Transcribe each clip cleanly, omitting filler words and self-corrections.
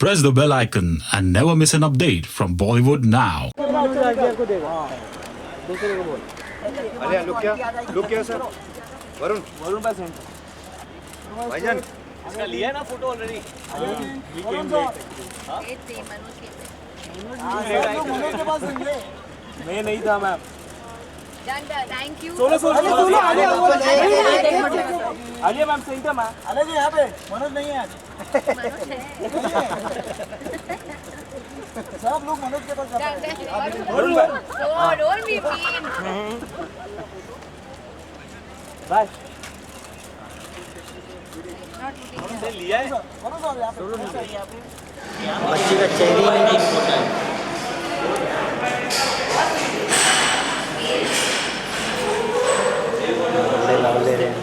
Press the bell icon and never miss an update from Bollywood now. अरे look क्या sir Varun Varun भाईजान इसका लिया है ना फोटो ऑलरेडी। मैं नहीं था ma'am thank you. Solo Alia ma'am सही था मैम। अरे जी यहाँ पे मनोज नहीं है आज। सब लोग मनोज के पास जाते हैं। Don't be mean. बाय लिया है मनोज आप यहाँ पे बच्ची का चेहरे में नहीं फोटा है। ले रहे हैं।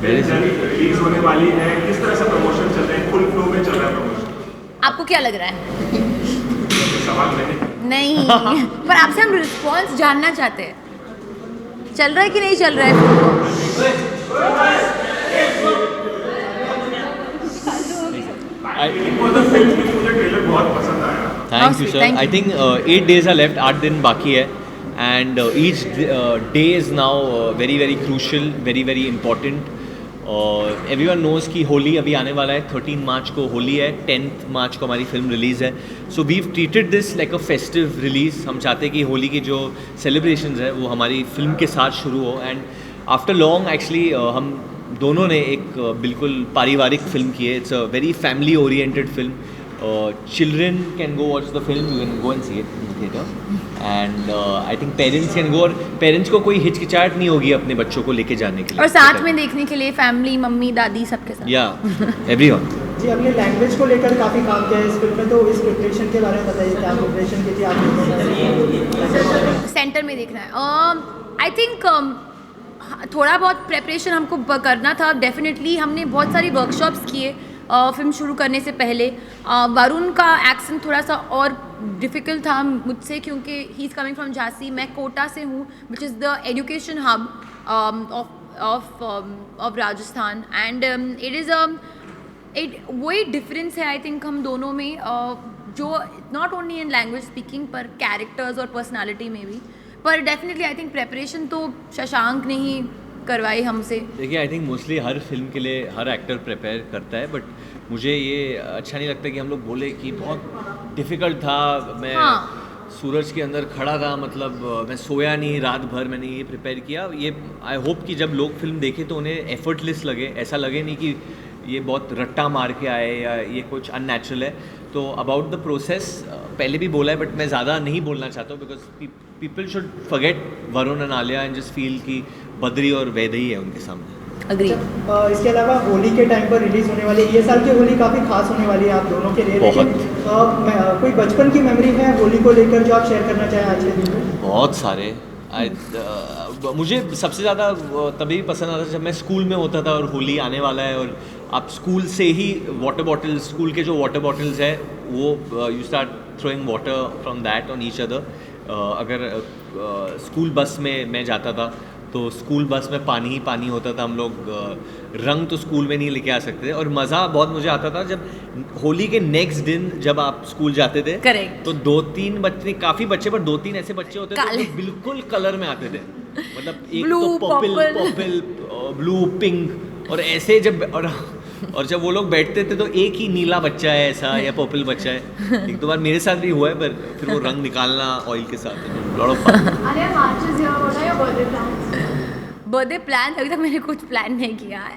मेरी जर्नी रिलीज होने वाली है, किस तरह से प्रमोशन चल रहे हैं? फुल फ्लो में चल रहा है प्रमोशन। आपको क्या लग रहा है? सवाल मैंने नहीं पर आपसे हम रिस्पॉन्स जानना चाहते हैं, चल रहा है कि नहीं चल रहा है? फॉर द फिल्म की मुझे ट्रेलर बहुत पसंद आया। Thank you Okay, sir. thank I you. Think 8 days are left, 8 दिन बाकी है and each day is now very very crucial, very very important. और एवरीवन नोज़ कि होली अभी आने वाला है, 13 मार्च को होली है, 10 मार्च को हमारी फिल्म रिलीज़ है। So we treated this like a festive release. हम चाहते हैं कि होली की जो सेलिब्रेशंस है वो हमारी फिल्म के साथ शुरू हो। एंड आफ्टर लॉन्ग एक्चुअली हम दोनों ने एक बिल्कुल पारिवारिक फिल्म की है। It's a very family oriented film. Children can go watch the film, you can go and see it in the theater, and I think parents can go, और parents को कोई हिचकिचाहट नहीं होगी अपने बच्चों को लेके जाने के लिए और साथ में देखने के लिए फैमिली, मम्मी, दादी सबके साथ। या एवरीवन। जी अपने लैंग्वेज को लेकर काफ़ी काम किया है इस फिल्म में, तो इस प्रिपरेशन के बारे में बताइए, क्या प्रिपरेशन की थी आप? सेंटर में देखना है। आई थिंक थोड़ा बहुत प्रेपरेशन हमको करना था। डेफिनेटली हमने बहुत सारी वर्कशॉप्स किए फिल्म शुरू करने से पहले। वरुण का एक्सेंट थोड़ा सा और डिफ़िकल्ट था मुझसे, क्योंकि he is coming from Jhansi, मैं कोटा से हूँ, which is the education hub of Rajasthan. And it is वही डिफरेंस है आई थिंक हम दोनों में, जो not only in language speaking पर कैरेक्टर्स और पर्सनालिटी में भी। पर डेफिनेटली आई थिंक प्रेपरेशन तो शशांक ने ही करवाई हमसे। देखिए I think mostly her film के लिए हर एक्टर प्रिपेयर करता है, बट मुझे ये अच्छा नहीं लगता कि हम लोग बोले कि बहुत डिफ़िकल्ट था। मैं सूरज के अंदर खड़ा था, मतलब मैं सोया नहीं रात भर, मैंने ये प्रिपेयर किया। ये आई होप कि जब लोग फिल्म देखें तो उन्हें एफर्टलेस लगे, ऐसा लगे नहीं कि ये बहुत रट्टा मार के आए या ये कुछ अननेचुरल है। तो अबाउट द प्रोसेस पहले भी बोला है, बट मैं ज़्यादा नहीं बोलना चाहता हूँ, because people should forget Varun and Alia and just feel कि बद्री और वैदेही है उनके सामने। अग्री। इसके अलावा होली के टाइम पर रिलीज होने वाली ये साल की होली काफ़ी खास होने वाली है आप दोनों के लिए, लेकिन कोई बचपन की मेमोरी है होली को लेकर जो आप शेयर करना चाहें आज के दिन में? बहुत सारे। मुझे सबसे ज़्यादा तभी पसंद आता था जब मैं स्कूल में होता था और होली आने वाला है, और आप स्कूल से ही वाटर बॉटल्स, स्कूल के जो वाटर बॉटल्स है वो you start throwing water from that on each other. अगर स्कूल बस में मैं जाता था तो स्कूल बस में पानी ही पानी होता था। हम लोग रंग तो स्कूल में नहीं लेके आ सकते थे, और मज़ा बहुत मुझे आता था जब होली के नेक्स्ट दिन जब आप स्कूल जाते थे। Correct. तो 2-3 बच्चे, काफ़ी बच्चे, पर 2-3 ऐसे बच्चे होते थे काले। जो बिल्कुल कलर में आते थे। मतलब एक Blue, तो पर्पल, ब्लू, पिंक, और ऐसे जब और जब वो लोग बैठते थे तो एक ही नीला बच्चा है ऐसा या पर्पल बच्चा है। एक दो बार मेरे साथ भी हुआ है, पर फिर वो रंग निकालना ऑयल के साथ lot of fun. Birthday plan अभी तक मैंने कुछ प्लान नहीं किया है।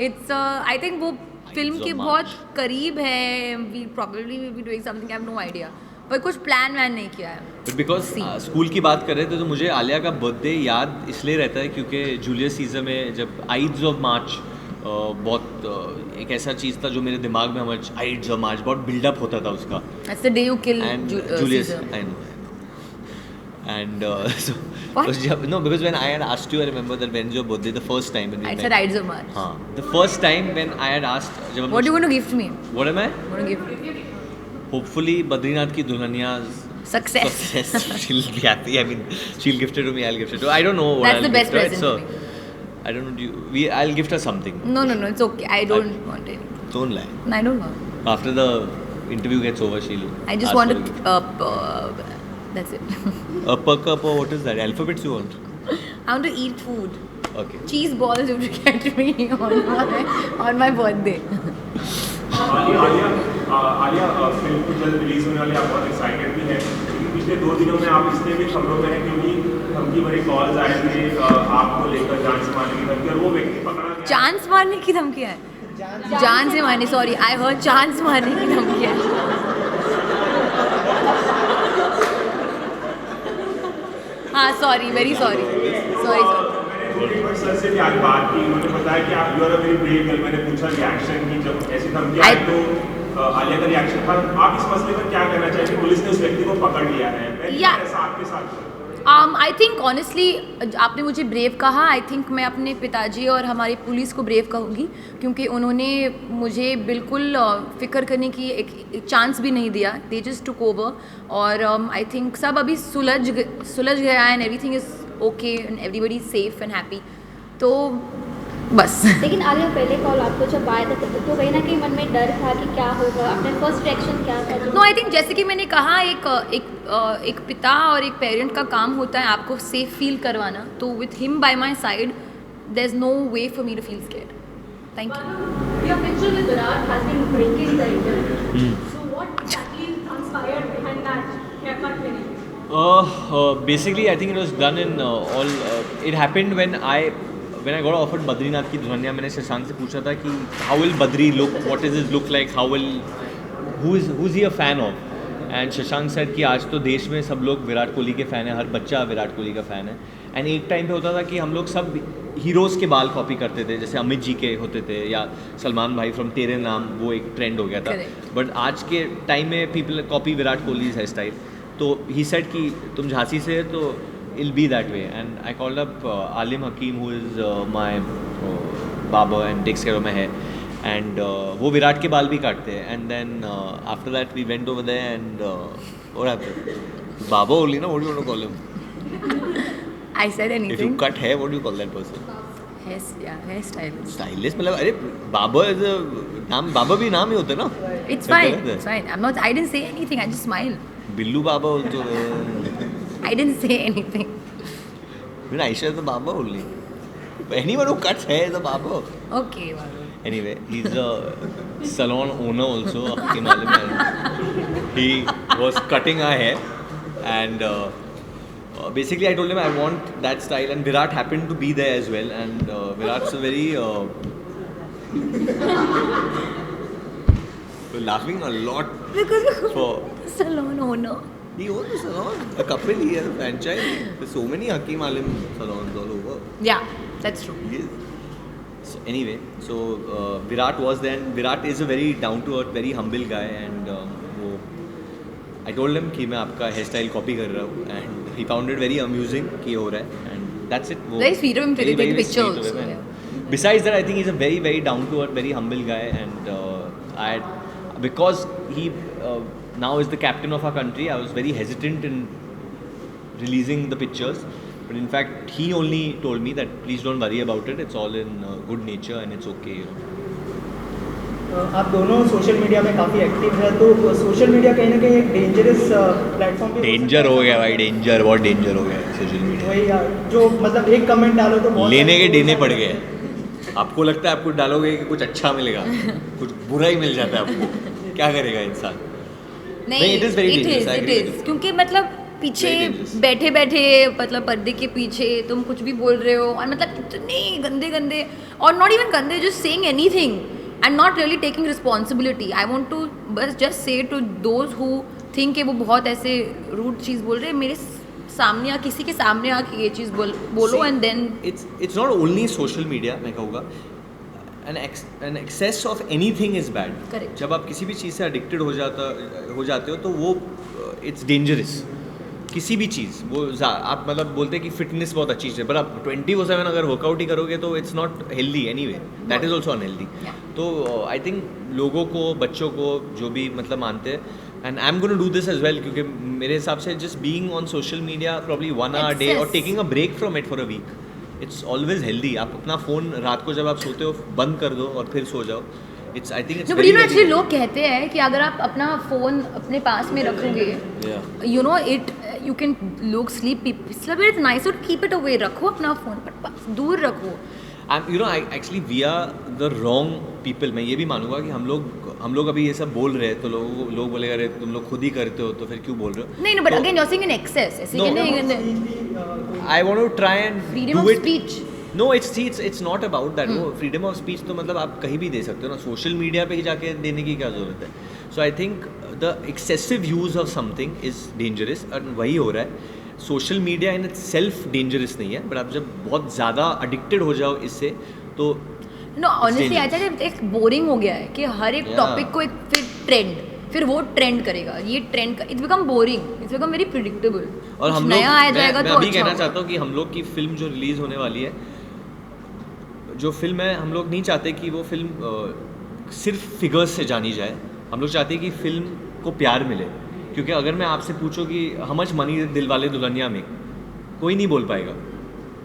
इट्स आई थिंक वो फिल्म के बहुत करीब है। We probably will be doing something, I have no idea, पर कुछ प्लान वैन नहीं किया है। बिकॉज स्कूल की बात कर रहे थे तो मुझे आलिया का बर्थडे याद इसलिए रहता है क्योंकि जूलियस सीजर में जब आइड्स ऑफ मार्च बहुत एक ऐसा चीज़ था जो मेरे दिमाग में हमारे आइड्स ऑफ मार्च बहुत बिल्डअप होता था उसका। That's the day you kill Julius, Caesar. I know. And so no, because when I had asked you, I remember that when's your birthday the first time when we It's met. a Rides of March. हाँ, the first time when I had asked, जब हम What do you want to gift me? What am I? What do you want to gift? Hopefully Badrinath की Dulhania Success. she'll be happy. I mean, she'll gift it to me, I'll gift it to her. I don't know what That's I'll the best gift her. present So, for me. I don't know. I'll gift her something. No, it's okay. I don't want it. Don't lie. I don't want. After the interview gets over, she'll. I just ask want for a gift. to. That's it. A cup or what is that? Alphabets you want? I want to eat food. Okay. Cheese balls you get me on my birthday. Alia film को जल्द release होने वाली, आप बहुत excited भी हैं क्योंकि पिछले 2 दिनों में आप इसलिए भी खबरों में हैं क्योंकि धमकी भरे कॉल्स आए थे आपको लेकर, जान से मारने की धमकी, और वो व्यक्ति पकड़ा गया। जान से मारने की धमकी है? जान से मारने, सॉरी, आई हर्ड जान से मारने की धमकी है। हाँ, सॉरी, वेरी सॉरी। सर से भी आज बात की, उन्होंने बताया कि आप you are a very brave girl. मैंने पूछा रिएक्शन की, जब ऐसी धमकी आई तो आलिया का रिएक्शन था। आप इस मसले पर क्या कहना चाहिए कि पुलिस ने उस व्यक्ति को पकड़ लिया है? ऐसा आपके साथ? आई थिंक ऑनेस्टली आपने मुझे ब्रेव कहा, आई थिंक मैं अपने पिताजी और हमारी पुलिस को ब्रेव कहूँगी क्योंकि उन्होंने मुझे बिल्कुल फिक्र करने की एक चांस भी नहीं दिया। दे जस्ट टुक ओवर और आई थिंक सब अभी सुलझ गया and everything is okay and everybody is safe and happy. तो बस। लेकिन आलिया पहले कॉल आपको जब आया था तो कहीं ना कहीं मन में डर था कि क्या होगा, आपने फर्स्ट रिएक्शन क्या था? नो, आई थिंक जैसे कि मैंने कहा एक पिता और एक पेरेंट का काम होता है आपको सेफ फील करवाना। तो with him by my side there is no way for me to feel scared. Thank you. Your picture with Virat has been breaking the internet. So what exactly transpired behind that haircut winning? Basically, I think it was done in it happened when I got offered Badrinath की दुल्हनिया। मैंने शशांक से पूछा था कि how will Badri look, what does it look like, who's he a fan of? And Shashank said कि आज तो देश में सब लोग विराट कोहली के फ़ैन हैं, हर बच्चा विराट कोहली का फ़ैन है। एंड एक टाइम पे होता था कि हम लोग सब हीरोज़ के बाल कॉपी करते थे, जैसे अमित जी के होते थे या सलमान भाई फ्रॉम तेरे नाम, वो एक ट्रेंड हो गया था। बट आज के टाइम में people copy Virat Kohli hair style. तो ही सेड कि तुम झांसी से है तो it'll be that way. And I called up Alim Hakim, who is my barber and takes care of my hair. And वो विराट के बाल भी काटते हैं. And then after that we went over there and what happened? Barber only, no? What do you want to call him? I said anything. If you cut hair, what do you call that person? Hair stylist. Stylist मतलब अरे barber is a नाम, barber भी नाम ही होता है ना? It's fine. It's fine. I didn't say anything. I just smiled. Billu Baba also. I didn't say anything. When Aisha is a barber only. Anyone who cuts hair is a barber. Okay, Varun. Anyway, he's a salon owner also. आपके मालूम है? He was cutting our hair, and basically I told him I want that style, and Virat happened to be there as well. And Virat's a very we're laughing a lot for Salon owner. he owns a salon. A couple, he has a franchise. There's so many Hakim Alim salons all over. Yeah, that's true. He is. So anyway, so Virat was there, and Virat is a very down-to-earth, very humble guy, and I told him कि मैं आपका hair style copy कर रहा हूँ, and he found it very amusing कि हो रहा है, and that's it. Very sweet of him to take picture sweet of also. him, Yeah. and besides that, I think he's a very, very down-to-earth, very humble guy, and because he now is the captain of our country, I was very hesitant in releasing the pictures. But in fact, he only told me that please don't worry about it. It's all in good nature and it's okay. You know. आप दोनों social media में काफ़ी active है, तो social media कहीं ना कहीं एक डेंजरस प्लेटफॉर्म पे डेंजर हो गया भाई, डेंजर, बहुत डेंजर हो गया सोशल मीडिया। वही यार, जो मतलब एक कमेंट डालो तो बहुत लेने के देने पड़ गए। आपको लगता है आप कुछ डालोगे कि कुछ अच्छा मिलेगा, कुछ बुरा ही मिल जाता है आपको, क्या करेगा इंसान? नहीं, it is very dangerous, I it agree is, with you. क्योंकि मतलब पीछे बैठे बैठे मतलब पर्दे के पीछे तुम कुछ भी बोल रहे हो और मतलब इतने गंदे गंदे और नॉट इवन गंदे, just saying anything and not really taking responsibility. I want to बस just say to those who think कि वो बहुत ऐसे रूड चीज़ बोल रहे हैं, मेरे सामने या किसी के सामने आके ये चीज़ बोलो and then it's not only social media, मैं कहूँगा an excess of anything is bad. Correct. जब आप किसी भी चीज़ से एडिक्टेड हो जाते हो तो वो इट्स डेंजरस। किसी भी चीज़ वो आप मतलब बोलते हैं कि फिटनेस बहुत अच्छी चीज़ है, पर आप 24/7 अगर वर्कआउट ही करोगे तो it's not healthy anyway, that is also unhealthy. तो आई थिंक लोगों को, बच्चों को, जो भी मतलब मानते हैं, and I am gonna do this as well, क्योंकि मेरे हिसाब से just being on social media probably 1 hour a day और taking a break from it for a week it's always healthy. आप अपना फ़ोन रात को जब आप सोते हो बंद कर दो और फिर सो जाओ. It's I think it's but you know actually लोग कहते हैं कि अगर आप अपना फ़ोन अपने पास में रखोगे, you know it you can लोग sleep it's nice to keep it away. रखो अपना फ़ोन दूर रखो. You know actually we are the wrong people. मैं ये भी मानूंगा कि हम लोग अभी ये सब बोल रहे हैं तो लोग बोलेगा अरे तुम लोग खुद ही करते हो तो फिर क्यों बोल रहे हो. नहीं but again you are saying in excess. ऐसे कि नहीं I want to try and freedom of speech. No it's not about that. वो फ्रीडम ऑफ स्पीच तो मतलब आप कहीं भी दे सकते हो ना. सोशल मीडिया पे ही जाके देने की क्या ज़रूरत है. So I think the excessive use of something is dangerous और वही हो रहा है. Social media in itself dangerous नहीं है बट आप जब बहुत ज़्यादा अडिक्टेड हो जाओ इससे तो नो ऑनेस्टली आई थिंक एक बोरिंग हो गया है कि हर एक टॉपिक को एक फिर वो ट्रेंड करेगा. ये trend it's become boring. It's become very predictable. और हम नया आ जाएगा मैं तो अभी अच्छा कहना चाहता हूँ कि हम लोग की फिल्म जो रिलीज़ होने वाली है, जो फिल्म है हम लोग नहीं चाहते कि वो फिल्म सिर्फ फिगर्स से जानी जाए. हम लोग चाहते हैं कि फिल्म को प्यार मिले. क्योंकि अगर मैं आपसे पूछूं कि how much money Dilwale Dulhania में, कोई नहीं बोल पाएगा.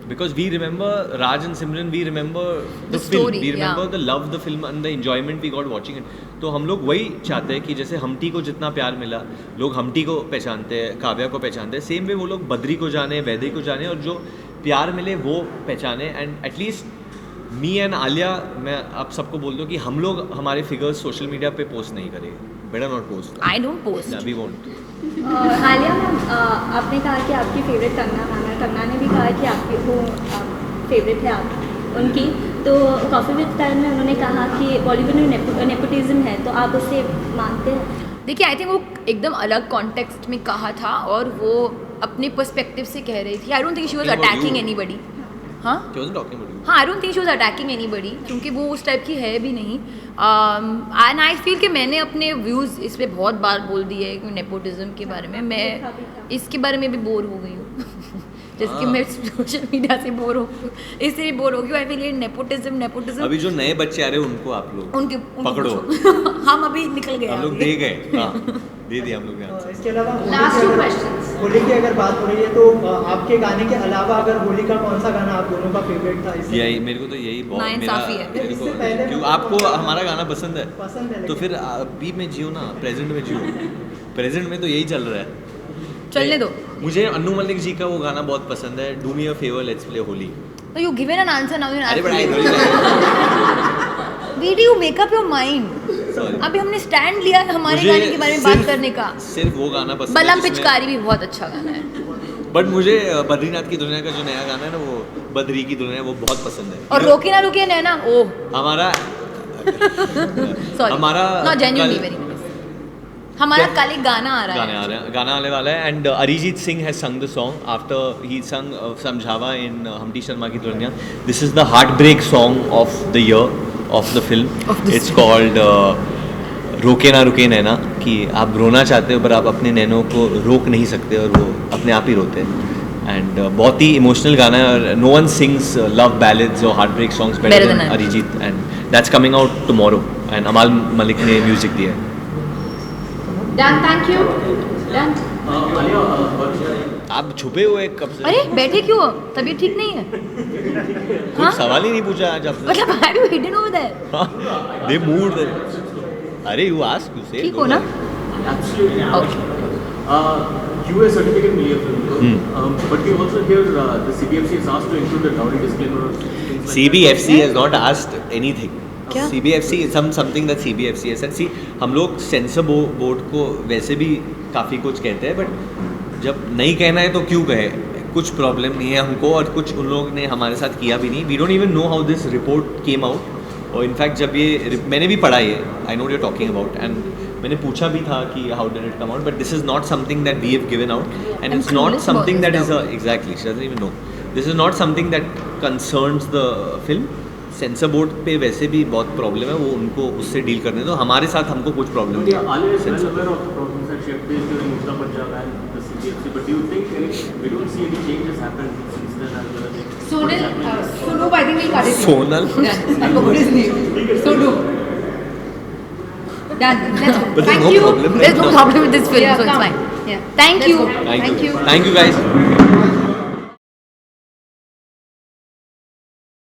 Because we remember Raj and Simran, we remember the film, we remember the love the film and the enjoyment we got watching it. तो हम लोग वही चाहते हैं कि जैसे हमटी को जितना प्यार मिला, लोग हमटी को पहचानते हैं, काव्या को पहचानते हैं, सेम वे वो लोग बद्री को जाने, वैदे को जाने और जो प्यार मिले वो पहचाने. And at least me and Alia, मैं आप सबको बोल दूँ कि हम लोग हमारे फिगर्स सोशल मीडिया पे पोस्ट नहीं करेंगे. Better not post. I don't post. We won't. Alia ma'am, आपने कहा कि आपकी फेवरेट कंगना मैम है. कंगना ने भी कहा कि आपकी वो फेवरेट है आप उनकी. तो कॉफ़ी विद स्टाइल में उन्होंने कहा कि बॉलीवुड में नेपोटिज्म है, तो आप उसे मानते हैं? देखिए आई थिंक वो एकदम अलग कॉन्टेक्स्ट में कहा था और वो अपने पर्सपेक्टिव से कह रही थी. I don't think she was attacking anybody. हाँ I don't think she was attacking anybody क्योंकि वो उस टाइप की है भी नहीं. एंड आई फील कि मैंने अपने व्यूज़ इस पर बहुत बार बोल दिए नेपोटिज्म के बारे में. मैं इसके बारे में भी बोर हो गई हूँ जैसे कि मैं सोशल मीडिया से बोर हो, इससे भी बोर हो गई. आई फील ये नेपोटिज्म अभी जो नए बच्चे आ रहे हैं उनको आप लोग उनके पकड़ो. हम अभी निकल गए. हम लोग दे गए. दे दिया हम लोग ने. इसके अलावा लास्ट 2 क्वेश्चंस. होली की अगर बात हो रही है तो आपके गाने के अलावा अगर होली का कौन सा गाना आप दोनों का फेवरेट था? यही मेरे को तो यही बहुत नाइंसाफी है. मेरे को इससे पहले क्यों आपको हमारा गाना पसंद है पसंद है तो फिर अभी में जियो ना, प्रेजेंट में जियो. प्रेजेंट में तो यही चल रहा है. चलने दो. मुझे अन्नू मलिक जी का वो गाना बहुत पसंद है, do me a favour let's play Holi. तो you given an answer now. अरे बड़ा इधर we do you make up your mind. अभी हमने स्टैंड लिया हमारे गाने के बारे में बात करने का. सिर्फ वो गाना पसंद है. बलम पिचकारी भी बहुत अच्छा गाना है. बट मुझे बद्रीनाथ की दुनिया का जो नया गाना है ना, वो बद्री की दुनिया, वो बहुत पसंद है. और रोके ना रुके नैना, ओह हमारा सॉरी हमारा नॉट जेन्युइनली वेरी नाइस. हमारा कल एक गाना आ रहा है. गाना आने वाला है. And Arijit Singh has sung the song after he sung Samjhawan in Humpty Sharma की दुनिया. This is the heart break song of the year of the film. It's called Roke Na रुके नैना. कि आप रोना चाहते हो पर आप अपने नैनों को रोक नहीं सकते और वो अपने आप ही रोते हैं. एंड बहुत ही इमोशनल गाना है और no one sings love ballads और heartbreak songs better than Arijit. And that's coming out tomorrow. And Amaal Mallik ने म्यूजिक दिया है. डन. Thank you. डन. आप छुपे हुए कब से? अरे बैठे क्यों? तबीयत ठीक नहीं है? कुछ सवाल ही नहीं पूछा आज आपने. मतलब I do hidden over there. They mood. अरे यू आस्क यू से ठीक हो ना? US certificate मिली है फिल्म को, but we also hear the CBFC is asked to include a dowry disclaimer. CBFC has not asked anything. क्या? CBFC is something that CBFC has said. See, हम लोग sensor board को वैसे भी काफ़ी कुछ कहते हैं बट जब नहीं कहना है तो क्यों कहे. कुछ प्रॉब्लम नहीं है हमको और कुछ उन लोग ने हमारे साथ किया भी नहीं. We don't even know how this report came out. और इनफैक्ट जब ये मैंने भी पढ़ा ये, I know you are talking about, and मैंने पूछा भी था कि how did it come out. But this is not something that we have given out and it's not something that is exactly she doesn't even know. This is not something that concerns the film. Censor board पे वैसे भी बहुत problem है, वो उनको उससे deal करने दो. हमारे साथ हमको कुछ प्रॉब्लम नहीं है. Sonal Done. Let's go. But there's Thank no you. problem. There's no problem with this film, so it's fine. Yeah. Thank you. Thank you guys.